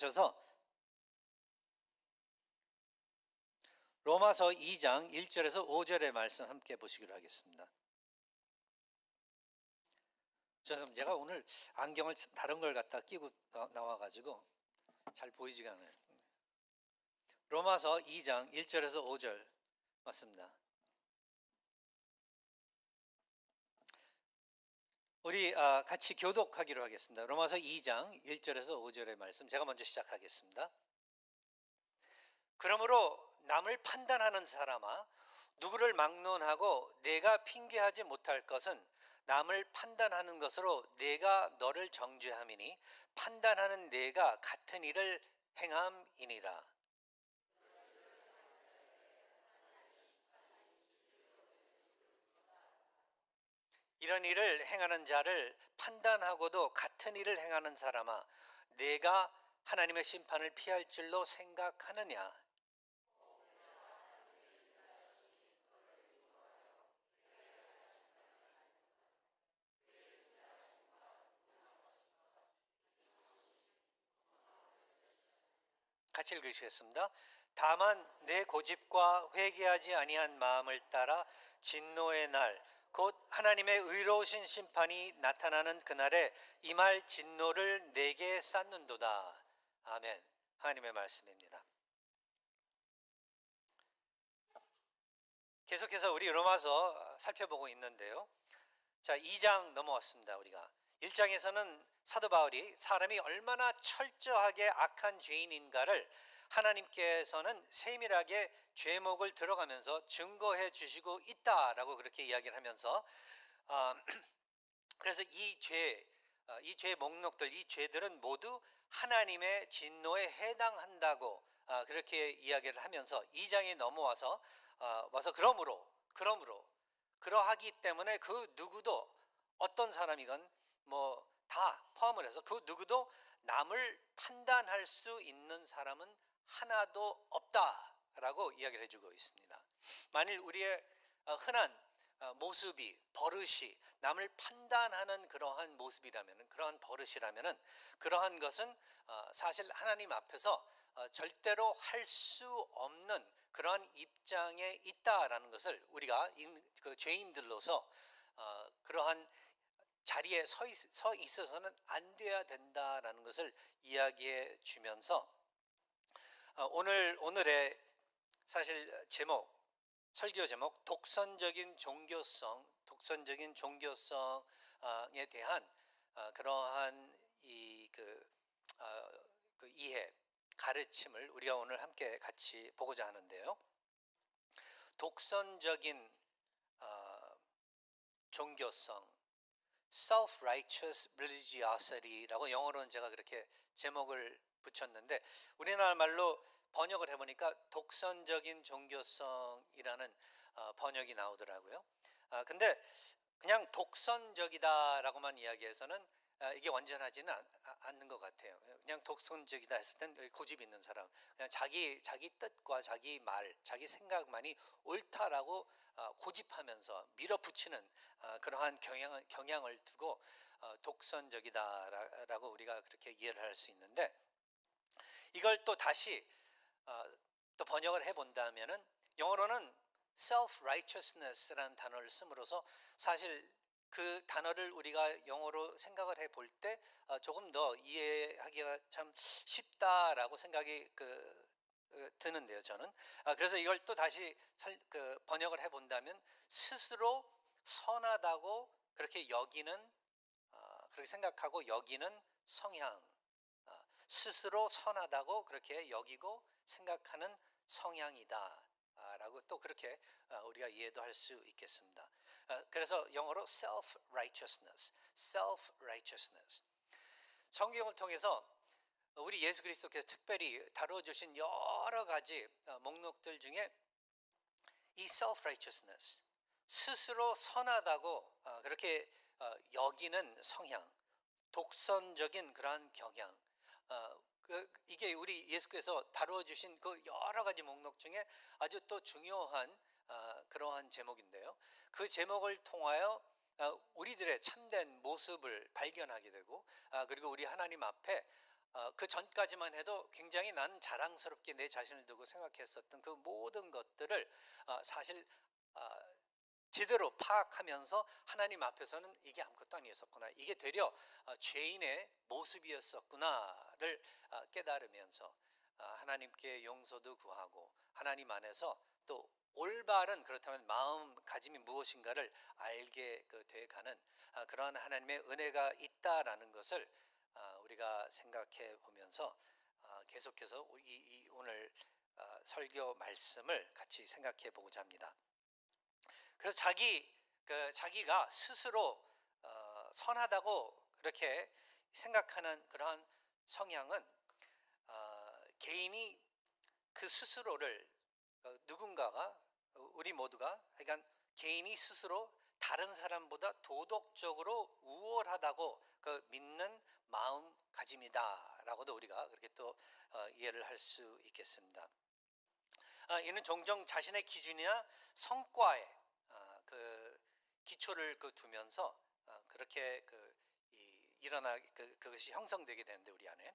셔서 로마서 2장 1절에서 5절의 말씀 함께 보시기로 하겠습니다. 죄송합니다. 제가 오늘 안경을 다른 걸 갖다 끼고 나와가지고 잘 보이지가 않아요. 로마서 2장 1절에서 5절 맞습니다. 우리 같이 교독하기로 하겠습니다. 로마서 2장 1절에서 5절의 말씀 제가 먼저 시작하겠습니다. 그러므로 남을 판단하는 사람아, 누구를 막론하고 내가 핑계하지 못할 것은 남을 판단하는 것으로 내가 너를 정죄함이니 판단하는 내가 같은 일을 행함이니라. 이런 일을 행하는 자를 판단하고도 같은 일을 행하는 사람아, 내가 하나님의 심판을 피할 줄로 생각하느냐? 같이 읽으시겠습니다. 다만 내 고집과 회개하지 아니한 마음을 따라 진노의 날, 곧 하나님의 의로우신 심판이 나타나는 그날에 임할 진노를 내게 쌓는도다. 아멘. 하나님의 말씀입니다. 계속해서 우리 로마서 살펴보고 있는데요. 자, 2장 넘어왔습니다. 우리가 1장에서는 사도 바울이 사람이 얼마나 철저하게 악한 죄인인가를 하나님께서는 세밀하게 죄목을 들어가면서 증거해 주시고 있다라고 그렇게 이야기를 하면서 그래서 이 죄 목록들, 이 죄들은 모두 하나님의 진노에 해당한다고 그렇게 이야기를 하면서 2장에 넘어와서 그러므로 그러하기 때문에 그 누구도 어떤 사람이건 뭐 다 포함을 해서 그 누구도 남을 판단할 수 있는 사람은 하나도 없다라고 이야기를 해주고 있습니다. 만일 우리의 흔한 모습이 버릇이 남을 판단하는 그러한 모습이라면, 그러한 버릇이라면 그러한 것은 사실 하나님 앞에서 절대로 할 수 없는 그러한 입장에 있다라는 것을 우리가 그 죄인들로서 그러한 자리에 서 있어서는 안 돼야 된다라는 것을 이야기해 주면서 오늘의 사실 설교 제목 독선적인 종교성에 대한 그러한 그 이해, 가르침을 우리가 오늘 함께 같이 보고자 하는데요. 독선적인 종교성, self-righteous religiosity라고 영어로는 제가 그렇게 제목을 붙였는데 우리나라 말로 번역을 해보니까 독선적인 종교성이라는 번역이 나오더라고요. 근데 그냥 독선적이다라고만 이야기해서는 이게 완전하지는 않는 것 같아요. 그냥 독선적이다 했을 땐 고집 있는 사람, 그냥 자기 뜻과 자기 말, 자기 생각만이 옳다라고 고집하면서 밀어붙이는 그러한 경향을 두고 독선적이다라고 우리가 그렇게 이해를 할 수 있는데, 이걸 또 다시 또 번역을 해본다면은 영어로는 self-righteousness라는 단어를 씀으로써 사실 그 단어를 우리가 영어로 생각을 해볼 때 조금 더 이해하기가 참 쉽다라고 생각이 드는데요, 저는. 그래서 이걸 또 다시 번역을 해본다면 스스로 선하다고 그렇게 여기는, 그렇게 생각하고 여기는 성향, 스스로 선하다고 그렇게 여기고 생각하는 성향이다 라고 또 그렇게 우리가 이해도 할 수 있겠습니다. 그래서 영어로 self-righteousness. 성경을 통해서 우리 예수 그리스도께서 특별히 다뤄주신 여러 가지 목록들 중에 이 self-righteousness, 스스로 선하다고 그렇게 여기는 성향, 독선적인 그러한 경향, 이게 우리 예수께서 다루어 주신 그 여러 가지 목록 중에 아주 또 중요한 그러한 제목인데요. 그 제목을 통하여 우리들의 참된 모습을 발견하게 되고, 그리고 우리 하나님 앞에 그 전까지만 해도 굉장히 나는 자랑스럽게 내 자신을 두고 생각했었던 그 모든 것들을 사실 제대로 파악하면서 하나님 앞에서는 이게 아무것도 아니었었구나, 이게 되려 죄인의 모습이었었구나를 깨달으면서 하나님께 용서도 구하고 하나님 안에서 또 올바른, 그렇다면 마음가짐이 무엇인가를 알게 돼가는 그러한 하나님의 은혜가 있다라는 것을 우리가 생각해 보면서 계속해서 오늘 설교 말씀을 같이 생각해 보고자 합니다. 그래서 자기가 스스로 선하다고 그렇게 생각하는 그러한 성향은 개인이 그 스스로를 누군가가 우리 모두가, 그러니까 개인이 스스로 다른 사람보다 도덕적으로 우월하다고 믿는 마음가짐이다라고도 우리가 그렇게 또 이해를 할 수 있겠습니다. 이는 종종 자신의 기준이나 성과에 그 기초를 두면서 그렇게 그것이 형성되게 되는데, 우리 안에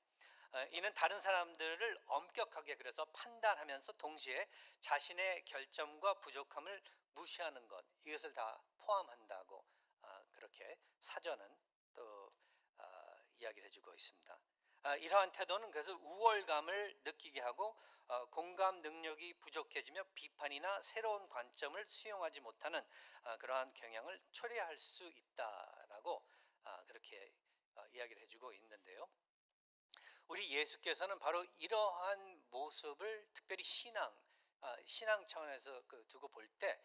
이는 다른 사람들을 엄격하게 그래서 판단하면서 동시에 자신의 결점과 부족함을 무시하는 것, 이것을 다 포함한다고 그렇게 사전은 또 이야기를 해주고 있습니다. 이러한 태도는 그래서 우월감을 느끼게 하고 공감 능력이 부족해지며 비판이나 새로운 관점을 수용하지 못하는 그러한 경향을 초래할 수 있다라고 그렇게 이야기를 해주고 있는데요. 우리 예수께서는 바로 이러한 모습을 특별히 신앙 차원에서 두고 볼 때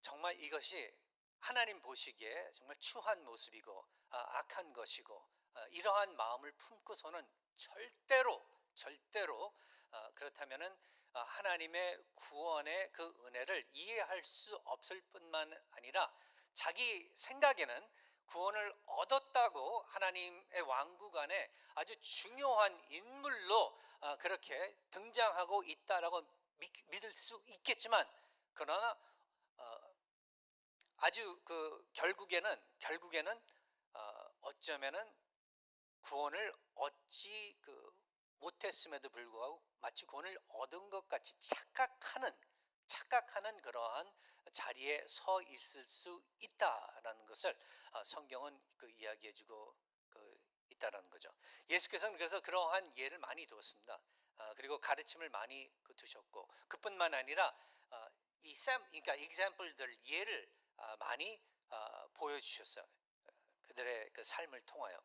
정말 이것이 하나님 보시기에 정말 추한 모습이고 악한 것이고, 이러한 마음을 품고서는 절대로 그렇다면은 하나님의 구원의 그 은혜를 이해할 수 없을 뿐만 아니라 자기 생각에는 구원을 얻었다고 하나님의 왕국 안에 아주 중요한 인물로 그렇게 등장하고 있다라고 믿을 수 있겠지만, 그러나 아주 결국에는 어쩌면은 구원을 얻지 못했음에도 불구하고 마치 구원을 얻은 것 같이 착각하는 그러한 자리에 서 있을 수 있다라는 것을 성경은 이야기해주고 있다라는 거죠. 예수께서는 그래서 그러한 예를 많이 두었습니다. 그리고 가르침을 많이 두셨고, 그뿐만 아니라 그러니까 example들, 예를 많이 보여주셨어요. 그들의 그 삶을 통하여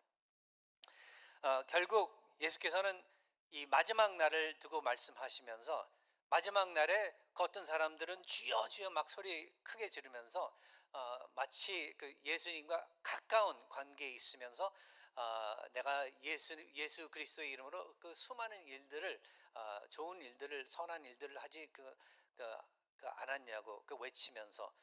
결국 예수께서는 이 마지막 날을 두고 말씀하시면서, 마지막 날에 어떤 사람들은 주여 주여 막 소리 크게 지르면서 마치 예수님과 가까운 관계에 있으면서 내가 예수 그리스도의 이름으로 수많은 일들을, 좋은 일들을, 선한 일들을 하지 않았냐고 외치면서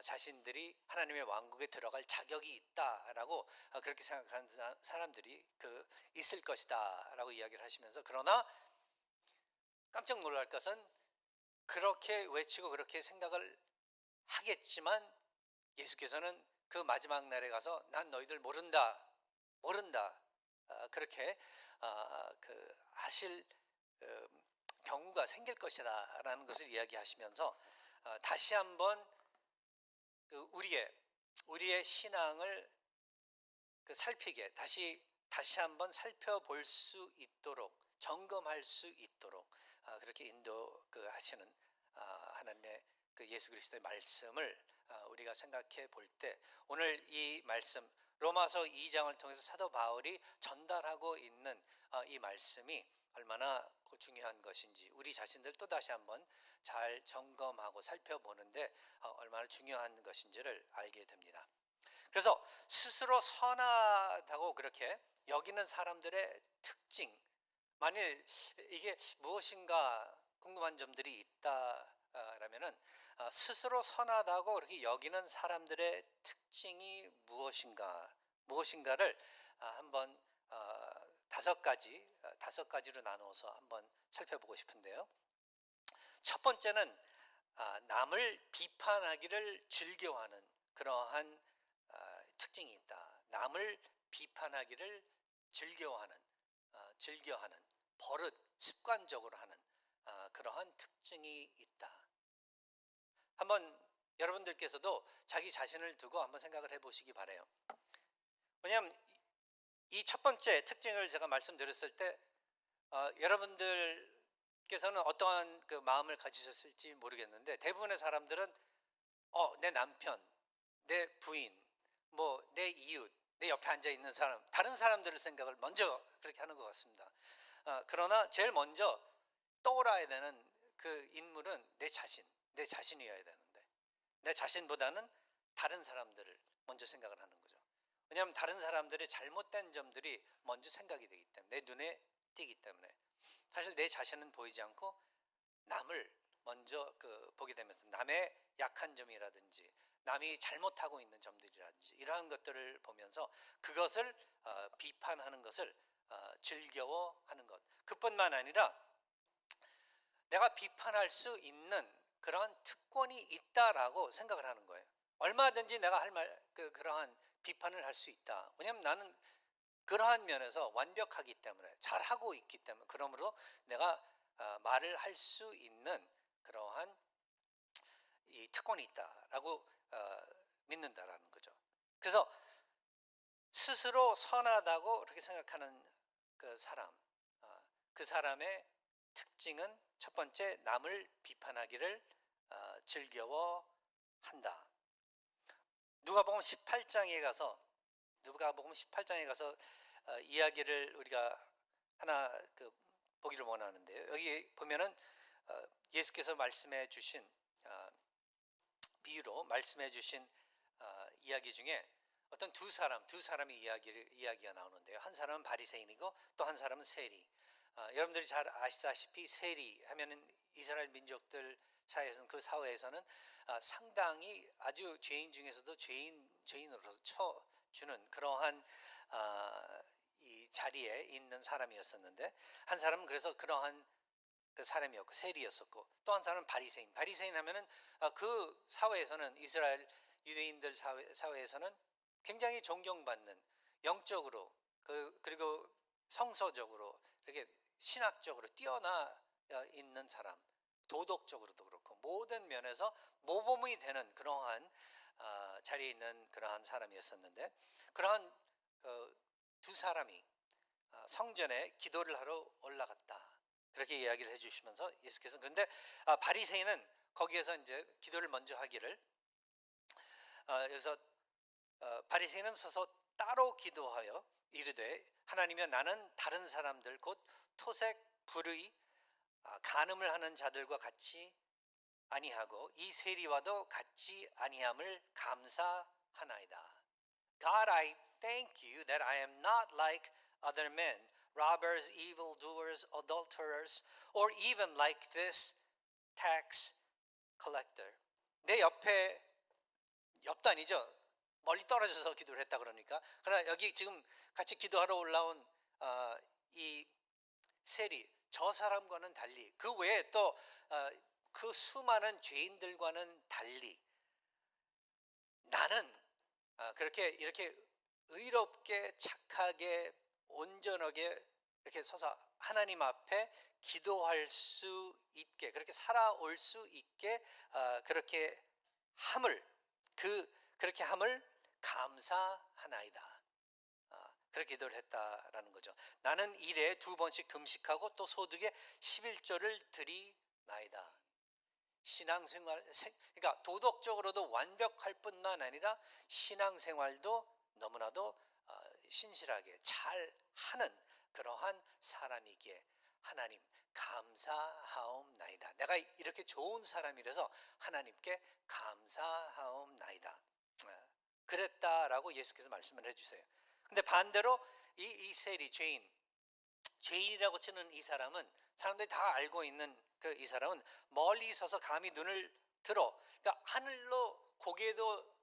자신들이 하나님의 왕국에 들어갈 자격이 있다라고 그렇게 생각하는 사람들이 있을 것이다 라고 이야기를 하시면서, 그러나 깜짝 놀랄 것은 그렇게 외치고 그렇게 생각을 하겠지만 예수께서는 그 마지막 날에 가서 난 너희들 모른다 그렇게 하실 경우가 생길 것이다 라는 것을 이야기하시면서 다시 한번 우리의 신앙을 살피게, 다시 한번 살펴볼 수 있도록, 점검할 수 있도록 그렇게 인도하시는 하나님의 예수 그리스도의 말씀을 우리가 생각해 볼 때, 오늘 이 말씀 로마서 2장을 통해서 사도 바울이 전달하고 있는 이 말씀이 얼마나 중요한 것인지 우리 자신들 또 다시 한번 잘 점검하고 살펴보는데 얼마나 중요한 것인지를 알게 됩니다. 그래서 스스로 선하다고 그렇게 여기는 사람들의 특징, 만일 이게 무엇인가 궁금한 점들이 있다라면은 스스로 선하다고 그렇게 여기는 사람들의 특징이 무엇인가를 한번 다섯 가지로 나누어서 한번 살펴보고 싶은데요. 첫 번째는 남을 비판하기를 즐겨하는 그러한 특징이 있다. 남을 비판하기를 즐겨하는 즐겨하는 버릇, 습관적으로 하는 그러한 특징이 있다. 한번 여러분들께서도 자기 자신을 두고 한번 생각을 해보시기 바래요. 왜냐하면 이 첫 번째 특징을 제가 말씀드렸을 때 여러분들께서는 어떠한 그 마음을 가지셨을지 모르겠는데, 대부분의 사람들은 내 남편, 내 부인, 뭐 내 이웃, 내 옆에 앉아 있는 사람, 다른 사람들을 생각을 먼저 그렇게 하는 것 같습니다. 그러나 제일 먼저 떠올라야 되는 그 인물은 내 자신이어야 되는데, 내 자신보다는 다른 사람들을 먼저 생각을 하는 거죠. 왜냐하면 다른 사람들의 잘못된 점들이 먼저 생각이 되기 때문에, 내 눈에 띄기 때문에. 사실 내 자신은 보이지 않고 남을 먼저 보게 되면서 남의 약한 점이라든지 남이 잘못하고 있는 점들이라든지 이러한 것들을 보면서 그것을 비판하는 것을 즐겨워하는 것. 그뿐만 아니라 내가 비판할 수 있는 그러한 특권이 있다라고 생각을 하는 거예요. 얼마든지 내가 그러한 비판을 할 수 있다. 왜냐하면 나는 그러한 면에서 완벽하기 때문에, 잘하고 있기 때문에, 그러므로 내가 말을 할 수 있는 그러한 이 특권이 있다라고 믿는다라는 거죠. 그래서 스스로 선하다고 그렇게 생각하는 그 사람, 그 사람의 특징은 첫 번째, 남을 비판하기를 즐겨워한다. 누가복음 18장에 가서 이야기를 우리가 하나 보기를 원하는데요. 여기 보면은 예수께서 말씀해 주신 비유로 말씀해 주신 이야기 중에 어떤 두 사람의 이야기가 나오는데요. 한 사람은 바리새인이고 또 한 사람은 세리. 여러분들이 잘 아시다시피 세리 하면은 이스라엘 민족들 사이에서는, 그 사회에서는 상당히 아주 죄인 중에서도 죄인으로서 쳐주는 그러한 이 자리에 있는 사람이었었는데, 한 사람은 그래서 그러한 그 사람이었고 세리였었고, 또 한 사람은 바리새인 하면은 그 사회에서는, 이스라엘 유대인들 사회에서는 굉장히 존경받는, 영적으로 그리고 성서적으로 이렇게 신학적으로 뛰어나 있는 사람, 도덕적으로도 그렇고 모든 면에서 모범이 되는 그러한 자리에 있는 그러한 사람이었었는데, 그러한 두 사람이 성전에 기도를 하러 올라갔다, 그렇게 이야기를 해주시면서 예수께서, 그런데 바리새인은 거기에서 이제 기도를 먼저 하기를, 여기서 바리새인은 서서 따로 기도하여 이르되, 하나님이여, 나는 다른 사람들 곧 토색, 불의, 간음을 하는 자들과 같이 아니하고 이 세리와도 같이 아니함을 감사하나이다. God, I thank you that I am not like other men, robbers, evildoers, adulterers, or even like this tax collector. 내 옆도 아니죠. 멀리 떨어져서 기도를 했다 그러니까. 그러나 여기 지금 같이 기도하러 올라온 이 세리, 저 사람과는 달리, 그 외에 또 그 수많은 죄인들과는 달리 나는 이렇게 의롭게, 착하게, 온전하게 이렇게 서서 하나님 앞에 기도할 수 있게, 그렇게 살아올 수 있게 그렇게 함을 감사하나이다. 그렇게 기도를 했다라는 거죠. 나는 일에 2번씩 금식하고 또 소득의 11조를 드리나이다. 신앙생활, 그러니까 도덕적으로도 완벽할 뿐만 아니라 신앙생활도 너무나도 신실하게 잘 하는 그러한 사람이기에 하나님 감사하옵나이다. 내가 이렇게 좋은 사람이라서 하나님께 감사하옵나이다. 그랬다라고 예수께서 말씀을 해주세요. 근데 반대로 이 세리, 죄인이라고 치는 이 사람은, 사람들이 다 알고 있는 이 사람은 멀리 서서 감히 눈을 들어, 그러니까 하늘로 고개도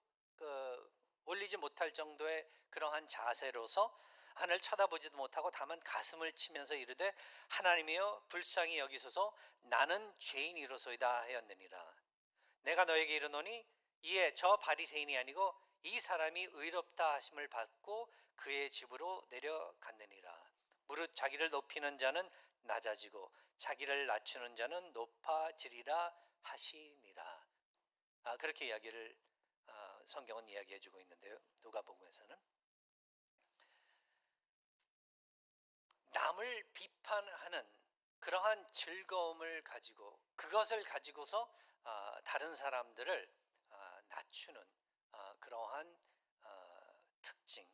올리지 못할 정도의 그러한 자세로서 하늘 쳐다보지도 못하고 다만 가슴을 치면서 이르되, 하나님이여 불쌍히 여기소서, 나는 죄인이로소이다 하였느니라. 내가 너에게 이르노니 이에 저 바리새인이 아니고 이 사람이 의롭다 하심을 받고 그의 집으로 내려갔느니라. 무릇 자기를 높이는 자는 낮아지고 자기를 낮추는 자는 높아지리라 하시니라. 그렇게 이야기를 성경은 이야기해 주고 있는데요. 누가복음에서는 남을 비판하는 그러한 즐거움을 가지고 그것을 가지고서 다른 사람들을 낮추는 그러한 특징,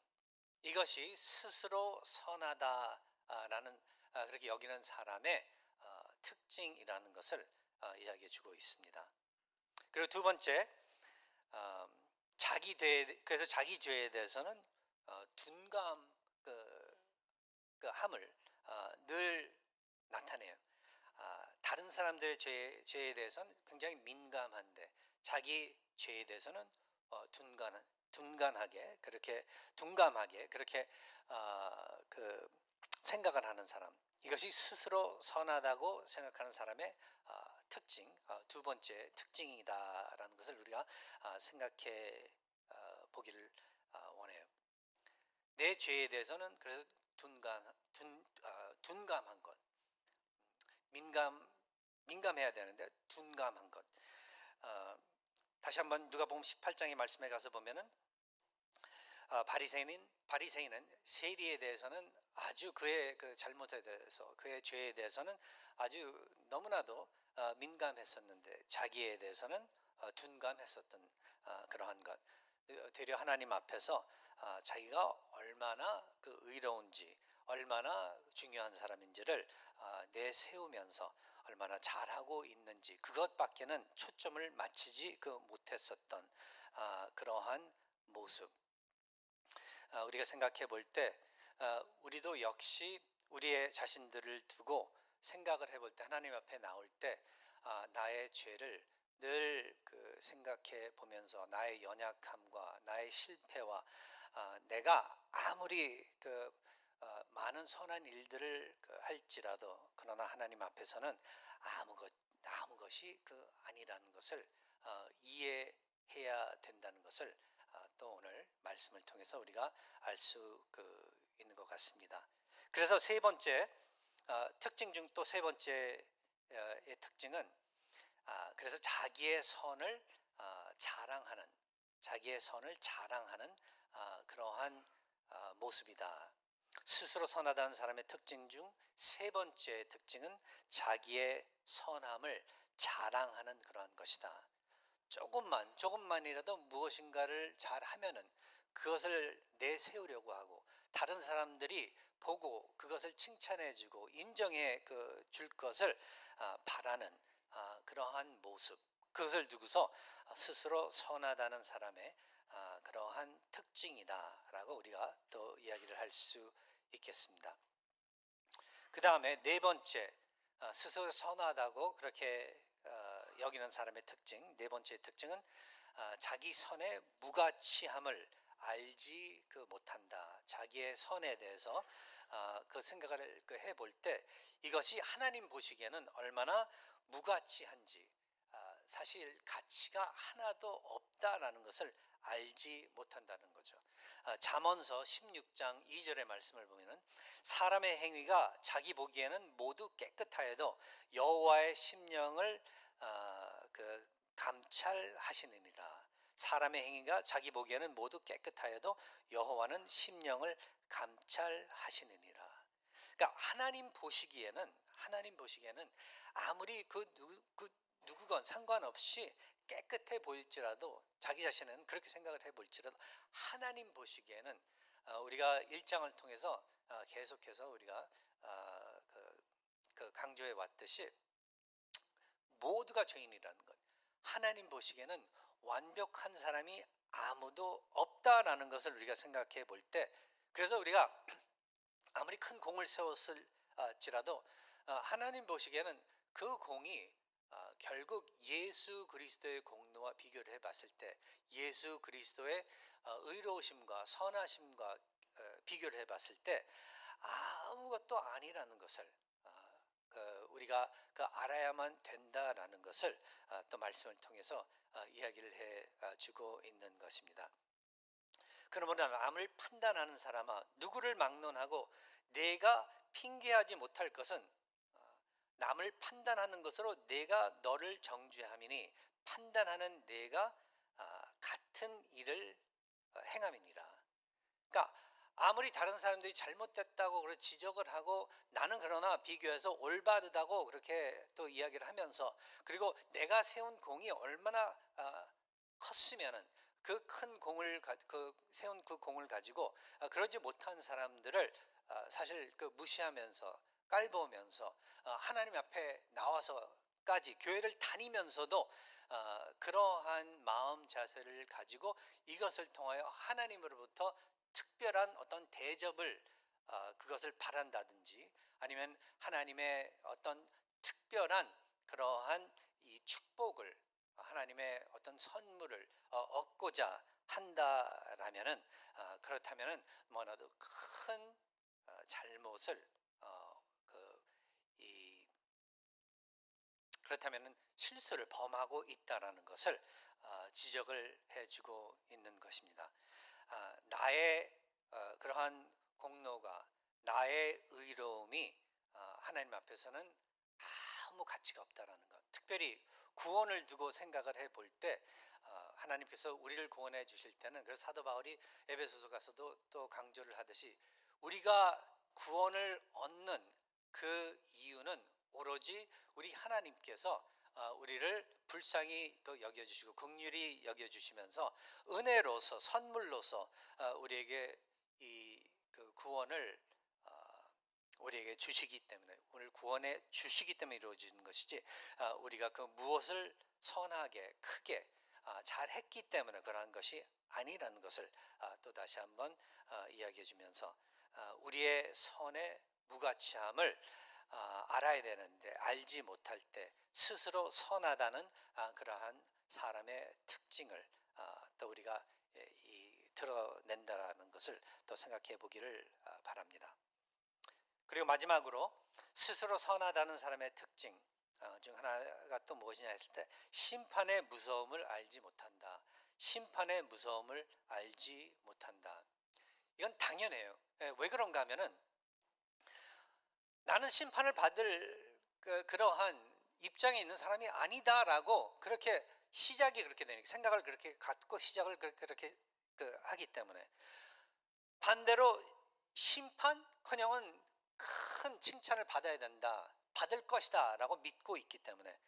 이것이 스스로 선하다라는 그렇게 여기는 사람의 특징이라는 것을 이야기해 주고 있습니다. 그리고 두 번째, 그래서 자기 죄에 대해서는 둔감 함을 늘 나타내요. 다른 사람들의 죄에 대해서는 굉장히 민감한데 자기 죄에 대해서는 둔감하게 그렇게 생각을 하는 사람, 이것이 스스로 선하다고 생각하는 사람의 특징, 두 번째 특징이다라는 것을 우리가 생각해 보기를 원해요. 내 죄에 대해서는 그래서 둔감한 것, 민감해야 되는데 둔감한 것. 다시 한번 누가복음 18장의 말씀에 가서 보면은 바리새인은 세리에 대해서는 아주 그의 그 잘못에 대해서 그의 죄에 대해서는 아주 너무나도 민감했었는데 자기에 대해서는 둔감했었던 그러한 것. 되려 하나님 앞에서 자기가 얼마나 그 의로운지 얼마나 중요한 사람인지를 내세우면서 얼마나 잘하고 있는지 그것밖에는 초점을 맞추지 못했었던 그러한 모습. 우리가 생각해 볼 때 우리도 역시 우리의 자신들을 두고 생각을 해볼 때 하나님 앞에 나올 때 나의 죄를 늘 생각해 보면서 나의 연약함과 나의 실패와 내가 아무리 많은 선한 일들을 할지라도 그러나 하나님 앞에서는 아무 것이 아니라는 것을 이해해야 된다는 것을 또 오늘 말씀을 통해서 우리가 알 수 있는 것 같습니다. 그래서 세 번째 특징 중 또 세 번째의 특징은 그래서 자기의 선을 자랑하는 그러한 모습이다. 스스로 선하다는 사람의 특징 중 세 번째 특징은 자기의 선함을 자랑하는 그러한 것이다. 조금만이라도 무엇인가를 잘 하면은 그것을 내세우려고 하고 다른 사람들이 보고 그것을 칭찬해주고 인정해 줄 것을 바라는 그러한 모습, 그것을 두고서 스스로 선하다는 사람의 그러한 특징이다라고 우리가 또 이야기를 할 수 있겠습니다. 그 다음에 네 번째, 스스로 선하다고 그렇게 여기는 사람의 특징, 네 번째 특징은 자기 선의 무가치함을 알지 못한다. 자기의 선에 대해서 그 생각을 해볼 때 이것이 하나님 보시기에는 얼마나 무가치한지, 사실 가치가 하나도 없다라는 것을 알지 못한다는 거죠. 잠언서 16장 2절의 말씀을 보면은 사람의 행위가 자기 보기에는 모두 깨끗하여도 여호와의 심령을 감찰하시느니라. 사람의 행위가 자기 보기에는 모두 깨끗하여도 여호와는 심령을 감찰하시느니라. 그러니까 하나님 보시기에는 아무리 누구건 상관없이 깨끗해 보일지라도 자기 자신은 그렇게 생각을 해볼지라도 하나님 보시기에는 우리가 1장을 통해서 계속해서 우리가 강조해 왔듯이 모두가 죄인이라는 것, 하나님 보시기에는 완벽한 사람이 아무도 없다라는 것을 우리가 생각해 볼 때, 그래서 우리가 아무리 큰 공을 세웠을지라도 하나님 보시기에는 그 공이 결국 예수 그리스도의 공로와 비교를 해봤을 때 예수 그리스도의 의로우심과 선하심과 비교를 해봤을 때 아무것도 아니라는 것을 우리가 알아야만 된다라는 것을 또 말씀을 통해서 이야기를 해주고 있는 것입니다. 그러므로 남을 판단하는 사람아, 누구를 막론하고 내가 핑계하지 못할 것은 남을 판단하는 것으로 내가 너를 정죄함이니 판단하는 내가 같은 일을 행함이니라. 그러니까 아무리 다른 사람들이 잘못됐다고 그렇게 지적을 하고 나는 그러나 비교해서 올바르다고 그렇게 또 이야기를 하면서, 그리고 내가 세운 공이 얼마나 컸으면은 그 큰 공을 세운 그 공을 가지고 그러지 못한 사람들을 사실 그 무시하면서 깔보면서 하나님 앞에 나와서까지 교회를 다니면서도 그러한 마음 자세를 가지고 이것을 통하여 하나님으로부터 특별한 어떤 대접을 그것을 바란다든지 아니면 하나님의 어떤 특별한 그러한 이 축복을, 하나님의 어떤 선물을 얻고자 한다라면은, 그렇다면은 뭐라도 큰 잘못을 그렇다면은 실수를 범하고 있다라는 것을 지적을 해주고 있는 것입니다. 나의 그러한 공로가, 나의 의로움이 하나님 앞에서는 아무 가치가 없다라는 것. 특별히 구원을 두고 생각을 해볼 때 하나님께서 우리를 구원해 주실 때는, 그래서 사도 바울이 에베소서 가서도 또 강조를 하듯이 우리가 구원을 얻는 그 이유는 오로지 우리 하나님께서 우리를 불쌍히 여겨주시고 긍휼히 여겨주시면서 은혜로서 선물로서 우리에게 그 구원을 우리에게 주시기 때문에, 오늘 구원해 주시기 때문에 이루어지는 것이지 우리가 그 무엇을 선하게 크게 잘했기 때문에 그러한 것이 아니라는 것을 또 다시 한번 이야기해 주면서 우리의 선의 무가치함을 알아야 되는데 알지 못할 때 스스로 선하다는 그러한 사람의 특징을 또 우리가 드러낸다라는 것을 또 생각해 보기를 바랍니다. 그리고 마지막으로 스스로 선하다는 사람의 특징 중 하나가 또 무엇이냐 했을 때 심판의 무서움을 알지 못한다. 심판의 무서움을 알지 못한다. 이건 당연해요. 왜 그런가 하면은 나는 심판을 받을 그러한 입장에 있는 사람이 아니다라고 그렇게 시작이 그렇게 되니까, 생각을 그렇게 갖고 시작을 그렇게 하기 때문에, 반대로 심판커녕은 큰 칭찬을 받아야 된다, 받을 것이다 라고 믿고 있기 때문에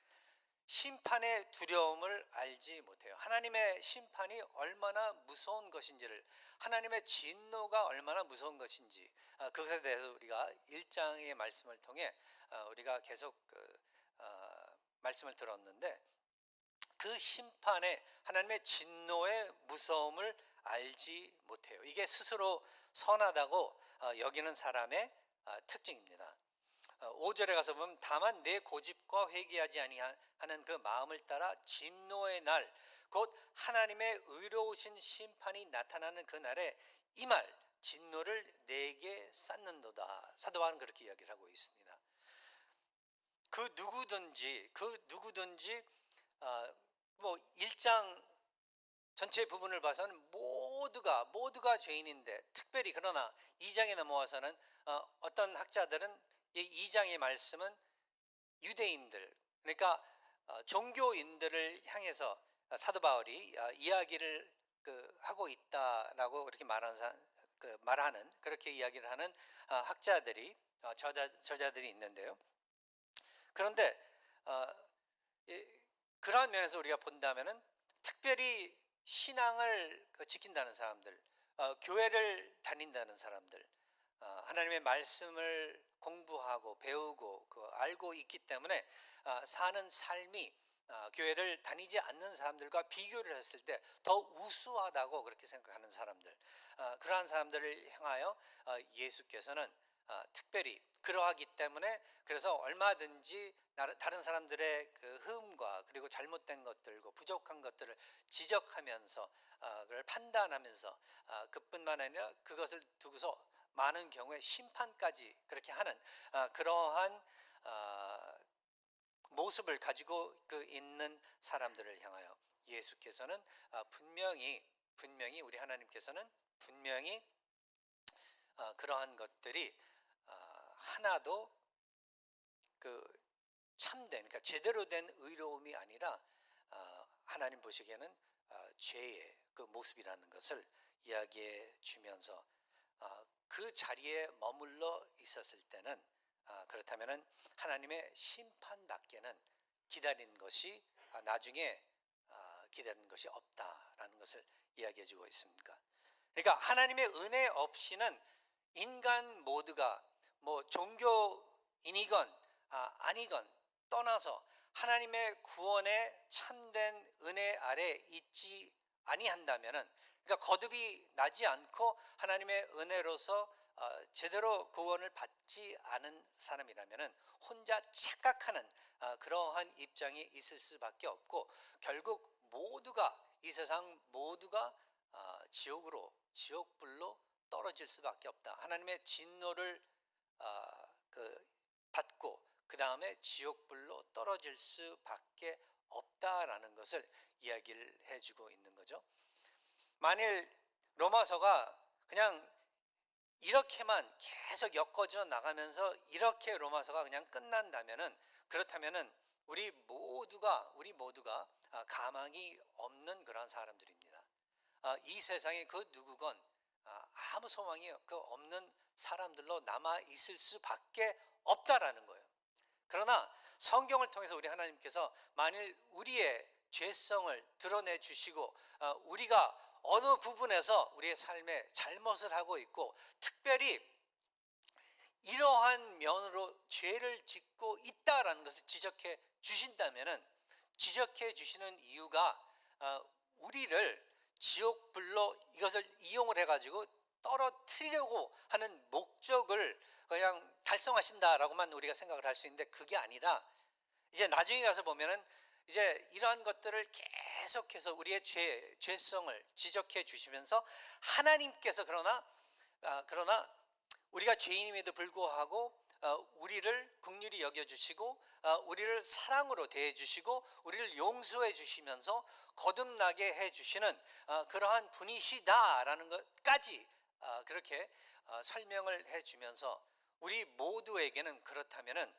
심판의 두려움을 알지 못해요. 하나님의 심판이 얼마나 무서운 것인지를, 하나님의 진노가 얼마나 무서운 것인지 그것에 대해서 우리가 1장의 말씀을 통해 우리가 계속 말씀을 들었는데, 그 심판의 하나님의 진노의 무서움을 알지 못해요. 이게 스스로 선하다고 여기는 사람의 특징입니다. 5절에 가서 보면 다만 내 고집과 회개하지 아니하는 그 마음을 따라 진노의 날 곧 하나님의 의로우신 심판이 나타나는 그 날에 이 말 진노를 내게 쌓는도다. 사도 바울은 그렇게 이야기를 하고 있습니다. 그 누구든지 뭐 1장 전체 부분을 봐서는 모두가 죄인인데, 특별히 그러나 2장에 넘어와서는 어떤 학자들은 이 2장의 말씀은 유대인들, 그러니까 종교인들을 향해서 사도 바울이 이야기를 하고 있다라고 그렇게 말하는 그렇게 이야기를 하는 학자들이 저자들이 있는데요. 그런데 그러한 면에서 우리가 본다면은 특별히 신앙을 지킨다는 사람들, 교회를 다닌다는 사람들, 하나님의 말씀을 공부하고 배우고 알고 있기 때문에 사는 삶이 교회를 다니지 않는 사람들과 비교를 했을 때 더 우수하다고 그렇게 생각하는 사람들, 그러한 사람들을 향하여 예수께서는 특별히 그러하기 때문에, 그래서 얼마든지 다른 사람들의 그 흠과 그리고 잘못된 것들과 부족한 것들을 지적하면서 그걸 판단하면서 그뿐만 아니라 그것을 두고서 많은 경우에 심판까지 그렇게 하는 그러한 모습을 가지고 있는 사람들을 향하여 예수께서는 분명히 우리 하나님께서는 분명히 그러한 것들이 하나도 그 참된, 그러니까 제대로 된 의로움이 아니라 하나님 보시기에는 죄의 그 모습이라는 것을 이야기해 주면서 그 자리에 머물러 있었을 때는 그렇다면은 하나님의 심판밖에는 기다리는 것이 나중에 기다리는 것이 없다라는 것을 이야기해 주고 있습니다. 그러니까 하나님의 은혜 없이는 인간 모두가 뭐 종교인이건 아니건 떠나서 하나님의 구원의 참된 은혜 아래 있지 아니한다면은, 그러니까 거듭이 나지 않고 하나님의 은혜로서 제대로 구원을 받지 않은 사람이라면은 혼자 착각하는 그러한 입장이 있을 수밖에 없고, 결국 모두가, 이 세상 모두가 지옥불로 떨어질 수밖에 없다. 하나님의 진노를 받고 그 다음에 지옥불로 떨어질 수밖에 없다라는 것을 이야기를 해주고 있는 거죠. 만일 로마서가 그냥 이렇게만 계속 엮어져 나가면서 이렇게 로마서가 그냥 끝난다면은, 그렇다면은 우리 모두가 가망이 없는 그런 사람들입니다. 이 세상에 그 누구건 아무 소망이 없는 사람들로 남아 있을 수밖에 없다라는 거예요. 그러나 성경을 통해서 우리 하나님께서 만일 우리의 죄성을 드러내 주시고 우리가 어느 부분에서 우리의 삶에 잘못을 하고 있고, 특별히 이러한 면으로 죄를 짓고 있다라는 것을 지적해 주신다면은, 지적해 주시는 이유가 우리를 지옥불로 이것을 이용을 해가지고 떨어뜨리려고 하는 목적을 그냥 달성하신다라고만 우리가 생각을 할 수 있는데, 그게 아니라 이제 나중에 가서 보면은 이제 이러한 것들을 계속해서 우리의 죄성을 지적해 주시면서 하나님께서 그러나 우리가 죄인임에도 불구하고 우리를 긍휼히 여겨주시고 우리를 사랑으로 대해주시고 우리를 용서해 주시면서 거듭나게 해주시는 그러한 분이시다라는 것까지 그렇게 설명을 해주면서, 우리 모두에게는 그렇다면은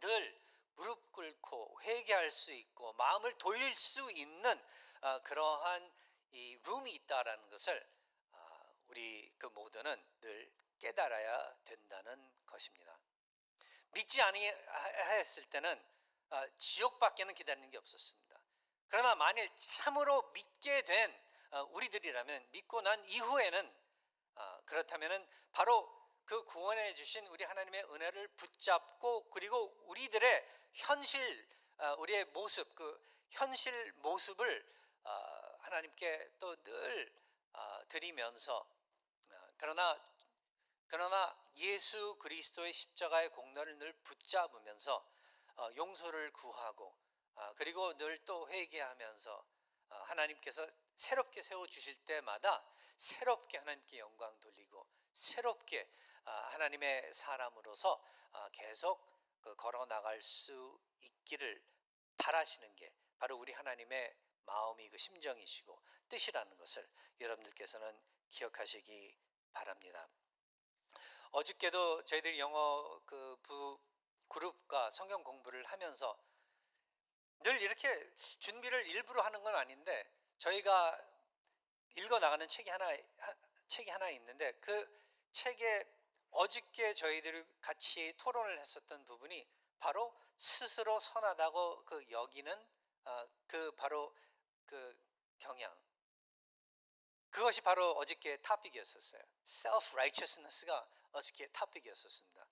늘 무릎 꿇고 회개할 수 있고 마음을 돌릴 수 있는 그러한 이 룸이 있다라는 것을 우리 그 모두는 늘 깨달아야 된다는 것입니다. 믿지 아니했을 때는 지옥밖에는 기다리는 게 없었습니다. 그러나 만일 참으로 믿게 된 우리들이라면, 믿고 난 이후에는 그렇다면은 바로 그 구원해 주신 우리 하나님의 은혜를 붙잡고, 그리고 우리들의 현실, 우리의 모습, 그 현실 모습을 하나님께 또 늘 드리면서, 그러나 예수 그리스도의 십자가의 공로를 늘 붙잡으면서 용서를 구하고 그리고 늘 또 회개하면서 하나님께서 새롭게 세워주실 때마다 새롭게 하나님께 영광 돌리고 새롭게 하나님의 사람으로서 계속 걸어 나갈 수 있기를 바라시는 게 바로 우리 하나님의 마음이 그 심정이시고 뜻이라는 것을 여러분들께서는 기억하시기 바랍니다. 어저께도 저희들이 영어 그룹과 성경 공부를 하면서 늘 이렇게 준비를 일부러 하는 건 아닌데, 저희가 읽어 나가는 책이 하나 있는데, 그 책에 어저께 저희들이 같이 토론을 했었던 부분이 바로 스스로 선하다고 여기는 바로 그 경향, 그것이 바로 어저께 토픽이었었어요. self-righteousness가 어저께 토픽이었었습니다.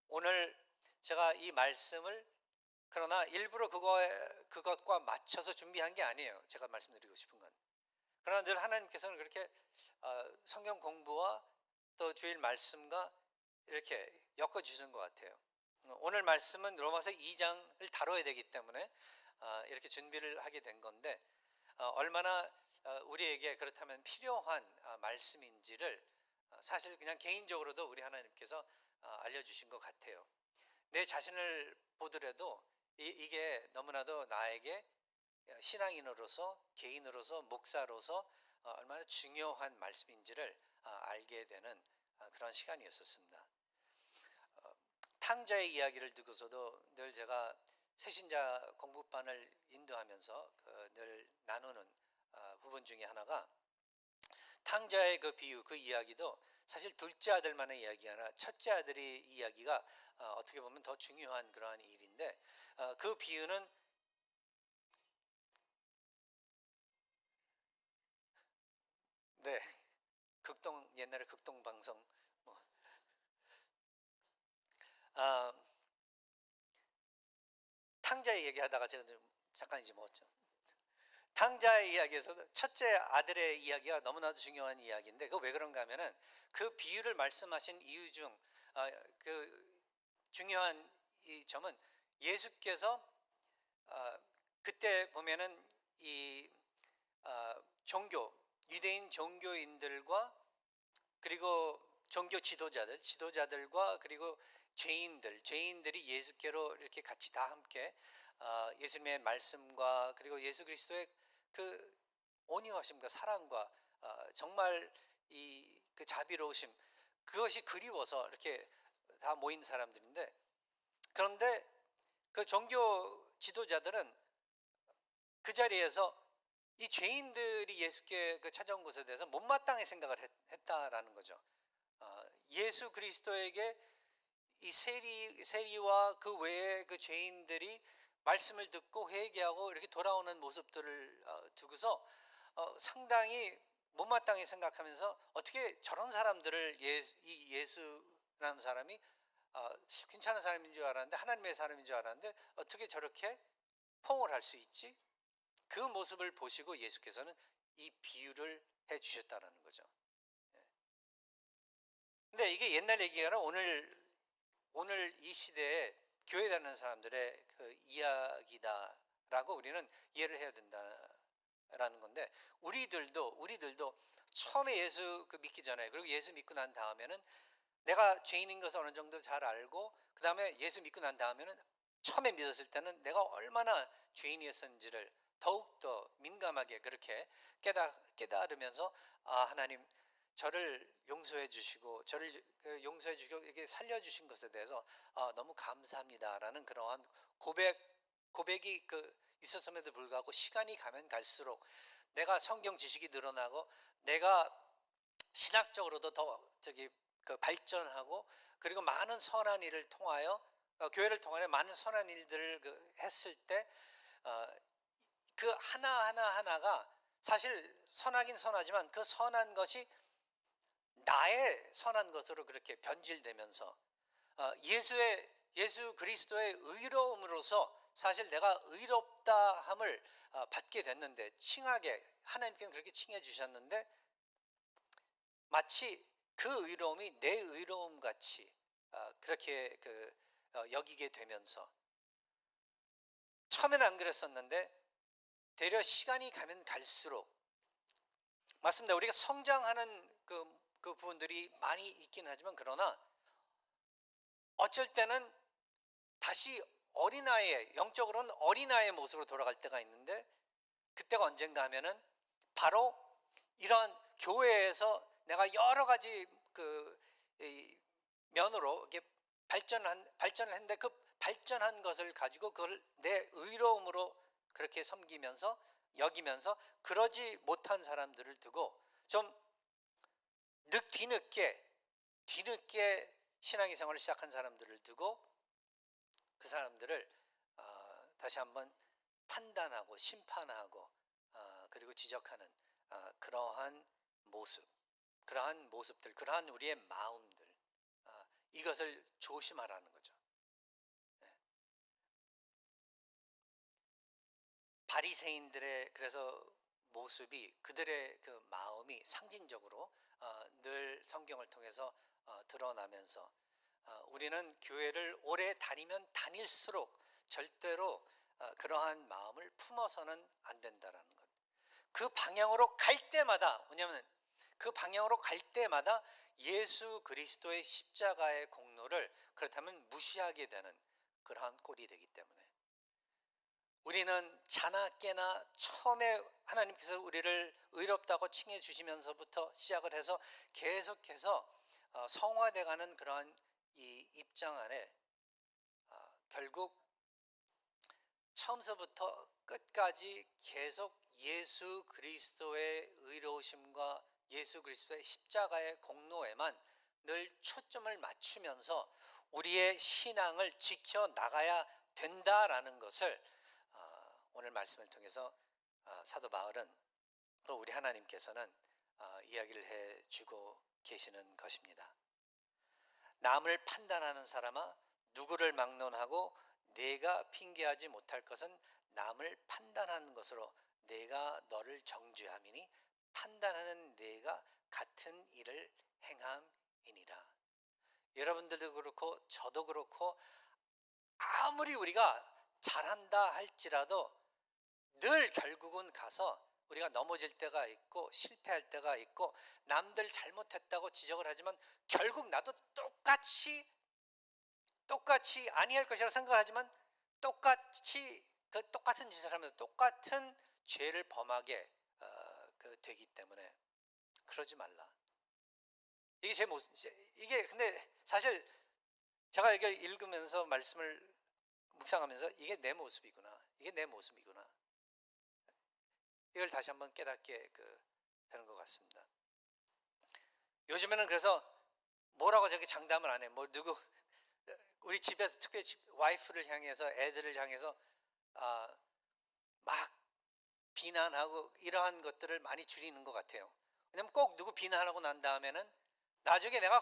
오늘 제가 이 말씀을 그러나 일부러 그것과 맞춰서 준비한 게 아니에요. 제가 말씀드리고 싶은 건. 그러나 늘 하나님께서는 그렇게 성경 공부와 또 주일 말씀과 이렇게 엮어주시는 것 같아요. 오늘 말씀은 로마서 2장을 다뤄야 되기 때문에 이렇게 준비를 하게 된 건데, 얼마나 우리에게 그렇다면 필요한 말씀인지를 사실 그냥 개인적으로도 우리 하나님께서 알려주신 것 같아요. 내 자신을 보더라도 이게 너무나도 나에게 신앙인으로서, 개인으로서, 목사로서 얼마나 중요한 말씀인지를 알게 되는 그런 시간이었습니다. 탕자의 이야기를 듣고서도 늘 제가 새신자 공부반을 인도하면서 늘 나누는 부분 중에 하나가, 탕자의 그 비유, 그 이야기도 사실 둘째 아들만의 이야기가 아니라 첫째 아들의 이야기가 어떻게 보면 더 중요한 그러한 일인데, 그 비유는 네, 옛날에 극동 방송 뭐, 아, 탕자의 얘기하다가 제가 좀 잠깐 잊어먹었죠. 탕자의 이야기에서 첫째 아들의 이야기가 너무나도 중요한 이야기인데, 그거 왜 그런가 하면은 그 비유를 말씀하신 이유 중 그 중요한 이 점은, 예수께서 그때 보면은 이 종교, 유대인 종교인들과 그리고 종교 지도자들과 그리고 죄인들이 예수께로 이렇게 같이 다 함께 예수님의 말씀과 그리고 예수 그리스도의 그 온유하심과 사랑과 정말 이 그 자비로우심, 그것이 그리워서 이렇게 다 모인 사람들인데, 그런데 그 종교 지도자들은 그 자리에서 이 죄인들이 예수께 그 찾아온 것에 대해서 못마땅히 생각을 했다라는 거죠. 예수 그리스도에게 이 세리와 그 외의 그 죄인들이 말씀을 듣고 회개하고 이렇게 돌아오는 모습들을 두고서 상당히 못마땅히 생각하면서, 어떻게 저런 사람들을 이 예수라는 사람이 괜찮은 사람인 줄 알았는데, 하나님의 사람인 줄 알았는데 어떻게 저렇게 포옹을 할 수 있지? 그 모습을 보시고 예수께서는 이 비유를 해 주셨다라는 거죠. 근데 이게 옛날 얘기가 아니라 오늘 이 시대에 교회 다니는 사람들의 그 이야기다라고 우리는 이해를 해야 된다라는 건데, 우리들도 처음에 예수 믿기 전에, 그리고 예수 믿고 난 다음에는 내가 죄인인 것을 어느 정도 잘 알고, 그 다음에 예수 믿고 난 다음에는 처음에 믿었을 때는 내가 얼마나 죄인이었는지를 더욱더 민감하게 그렇게 깨달으면서, 하나님 저를 용서해 주시고 이렇게 살려주신 것에 대해서 너무 감사합니다라는 그러한 고백이 있었음에도 불구하고, 시간이 가면 갈수록 내가 성경 지식이 늘어나고 내가 신학적으로도 더 발전하고, 그리고 많은 선한 일을 통하여 교회를 통하여 많은 선한 일들을 했을 때 그 하나하나가 사실 선하긴 선하지만, 그 선한 것이 나의 선한 것으로 그렇게 변질되면서 예수 그리스도의 의로움으로서 사실 내가 의롭다함을 받게 됐는데, 하나님께는 그렇게 칭해 주셨는데, 마치 그 의로움이 내 의로움 같이 그렇게 여기게 되면서, 처음에는 안 그랬었는데 되려 시간이 가면 갈수록, 맞습니다, 우리가 성장하는 그 부분들이 많이 있긴 하지만, 그러나 어쩔 때는 다시 영적으로는 어린아이의 모습으로 돌아갈 때가 있는데, 그때가 언젠가 하면은 바로 이런 교회에서 내가 여러 가지 면으로 이렇게 발전을 했는데, 그 발전한 것을 가지고 그걸 내 의로움으로 그렇게 섬기면서 여기면서, 그러지 못한 사람들을 두고 좀 뒤늦게 신앙의 생활을 시작한 사람들을 두고 그 사람들을 다시 한번 판단하고 심판하고 그리고 지적하는 그러한 모습들, 그러한 우리의 마음들, 이것을 조심하라는 거죠. 바리새인들의 그래서 모습이, 그들의 그 마음이 상징적으로 늘 성경을 통해서 드러나면서, 우리는 교회를 오래 다니면 다닐수록 절대로 그러한 마음을 품어서는 안 된다라는 것. 그 방향으로 갈 때마다, 왜냐하면 그 방향으로 갈 때마다 예수 그리스도의 십자가의 공로를 그렇다면 무시하게 되는 그러한 꼴이 되기 때문에, 우리는 자나 깨나 처음에 하나님께서 우리를 의롭다고 칭해 주시면서부터 시작을 해서 계속해서 성화되어가는 그러한 이 입장 안에 결국 처음서부터 끝까지 계속 예수 그리스도의 의로우심과 예수 그리스도의 십자가의 공로에만 늘 초점을 맞추면서 우리의 신앙을 지켜나가야 된다라는 것을 오늘 말씀을 통해서 사도 바울은 또 우리 하나님께서는 이야기를 해주고 계시는 것입니다. 남을 판단하는 사람아, 누구를 막론하고 내가 핑계하지 못할 것은 남을 판단하는 것으로 내가 너를 정죄함이니 판단하는 내가 같은 일을 행함이니라. 여러분들도 그렇고 저도 그렇고 아무리 우리가 잘한다 할지라도 늘 결국은 가서 우리가 넘어질 때가 있고 실패할 때가 있고 남들 잘못했다고 지적을 하지만 결국 나도 똑같이 아니할 것이라고 생각을 하지만 똑같이 똑같은 짓을 하면서 똑같은 죄를 범하게 되기 때문에 그러지 말라. 이게 제 모습. 이게 근데 사실 제가 이걸 읽으면서 말씀을 묵상하면서 이게 내 모습이구나. 이걸 다시 한번 깨닫게 되는 것 같습니다. 요즘에는 그래서 뭐라고 저렇게 장담을 안 해. 뭐 누구 우리 집에서 특별히 와이프를 향해서 애들을 향해서 막 비난하고 이러한 것들을 많이 줄이는 것 같아요. 왜냐면 꼭 누구 비난하고 난 다음에는 나중에 내가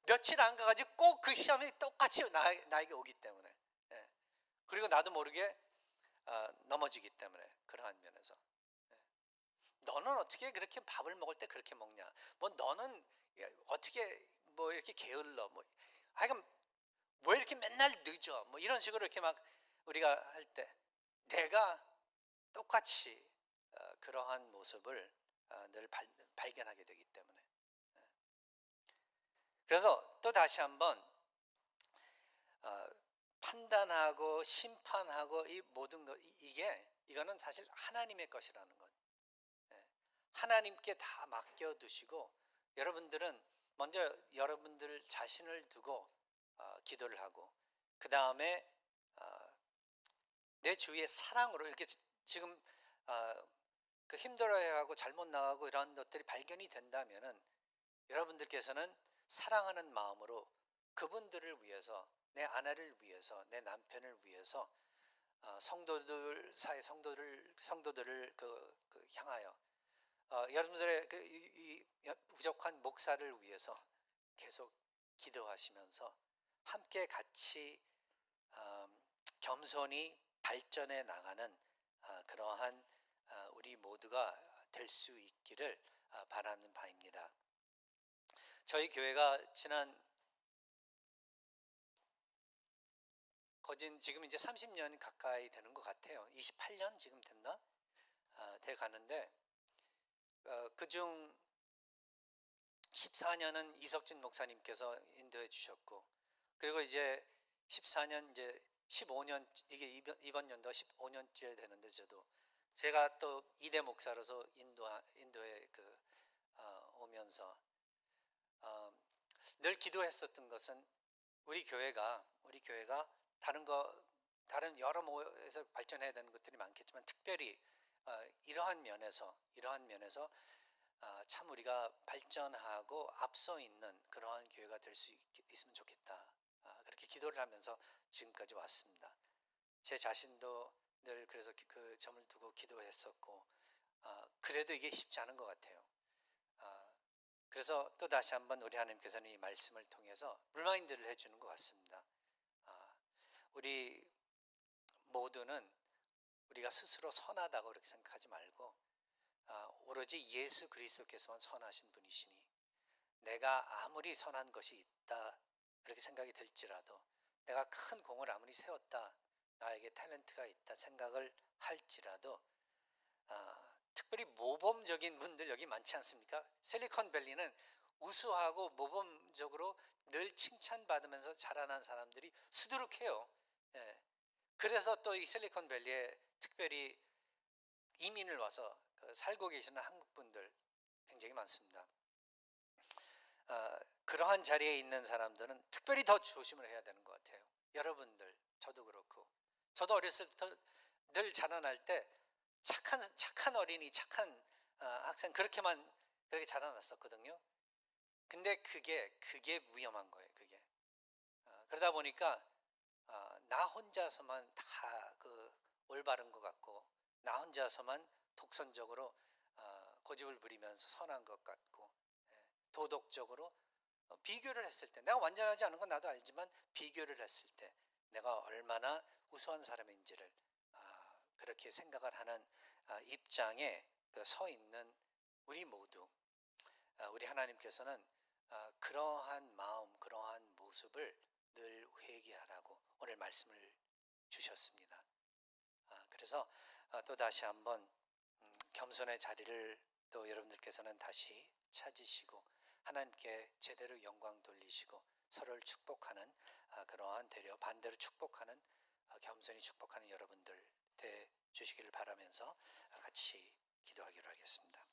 며칠 안 가가지고 꼭 그 시험이 똑같이 나에게 오기 때문에, 그리고 나도 모르게 넘어지기 때문에 그러한 면에서, 너는 어떻게 그렇게 밥을 먹을 때 그렇게 먹냐? 뭐 너는 어떻게 뭐 이렇게 게을러? 뭐 하여간 왜 이렇게 맨날 늦어? 뭐 이런 식으로 이렇게 막 우리가 할 때 내가 똑같이 그러한 모습을 늘 발견하게 되기 때문에, 그래서 또 다시 한번 판단하고 심판하고 이 모든 것 이거는 사실 하나님의 것이라는 것. 하나님께 다 맡겨두시고 여러분들은 먼저 여러분들 자신을 두고 기도를 하고 그 다음에 내 주위의 사랑으로 이렇게 지금 그 힘들어하고 잘못 나가고 이런 것들이 발견이 된다면은 여러분들께서는 사랑하는 마음으로 그분들을 위해서, 내 아내를 위해서, 내 남편을 위해서, 성도들 사이 성도들을 향하여 여러분들의 이 부족한 목사를 위해서 계속 기도하시면서 함께 같이 겸손히 발전해 나가는 그러한 우리 모두가 될 수 있기를 바라는 바입니다. 저희 교회가 지금 이제 30년 가까이 되는 것 같아요. 28년 지금 됐나? 돼 가는데 그중 14년은 이석진 목사님께서 인도해 주셨고, 그리고 이제 14년 이제 15년, 이게 이번 연도가 15년째 되는데 제가 또 2대 목사로서 인도에 오면서 늘 기도했었던 것은 우리 교회가 다른 여러 모에서 발전해야 되는 것들이 많겠지만 특별히 이러한 면에서 참 우리가 발전하고 앞서 있는 그러한 교회가 될 수 있으면 좋겠다. 그렇게 기도를 하면서 지금까지 왔습니다. 제 자신도 늘 그래서 그 점을 두고 기도했었고, 그래도 이게 쉽지 않은 것 같아요. 그래서 또 다시 한번 우리 하나님께서는 이 말씀을 통해서 리마인드를 해주는 것 같습니다. 우리 모두는 우리가 스스로 선하다고 그렇게 생각하지 말고 오로지 예수 그리스도께서만 선하신 분이시니 내가 아무리 선한 것이 있다 그렇게 생각이 들지라도, 내가 큰 공을 아무리 세웠다, 나에게 탤런트가 있다 생각을 할지라도, 특별히 모범적인 분들 여기 많지 않습니까? 실리콘밸리는 우수하고 모범적으로 늘 칭찬받으면서 자라난 사람들이 수두룩해요. 그래서 또 이 실리콘밸리에 특별히 이민을 와서 살고 계시는 한국분들 굉장히 많습니다. 그러한 자리에 있는 사람들은 특별히 더 조심을 해야 되는 것 같아요. 여러분들, 저도 그렇고, 저도 어렸을 때부터 늘 자라날 때 착한 어린이, 착한 학생, 그렇게 자라났었거든요. 근데 그게 위험한 거예요. 그게 그러다 보니까 나 혼자서만 다 그 올바른 것 같고, 나 혼자서만 독선적으로 고집을 부리면서 선한 것 같고, 도덕적으로 비교를 했을 때, 내가 완전하지 않은 건 나도 알지만 비교를 했을 때 내가 얼마나 우수한 사람인지를 그렇게 생각을 하는 입장에 서 있는 우리 모두, 우리 하나님께서는 그러한 마음, 그러한 모습을 늘 회개하라고 오늘 말씀을 주셨습니다. 그래서 또 다시 한번 겸손의 자리를 또 여러분들께서는 다시 찾으시고, 하나님께 제대로 영광 돌리시고 서로를 축복하는, 그러한 되려 반대로 축복하는, 겸손히 축복하는 여러분들 되 주시기를 바라면서 같이 기도하기로 하겠습니다.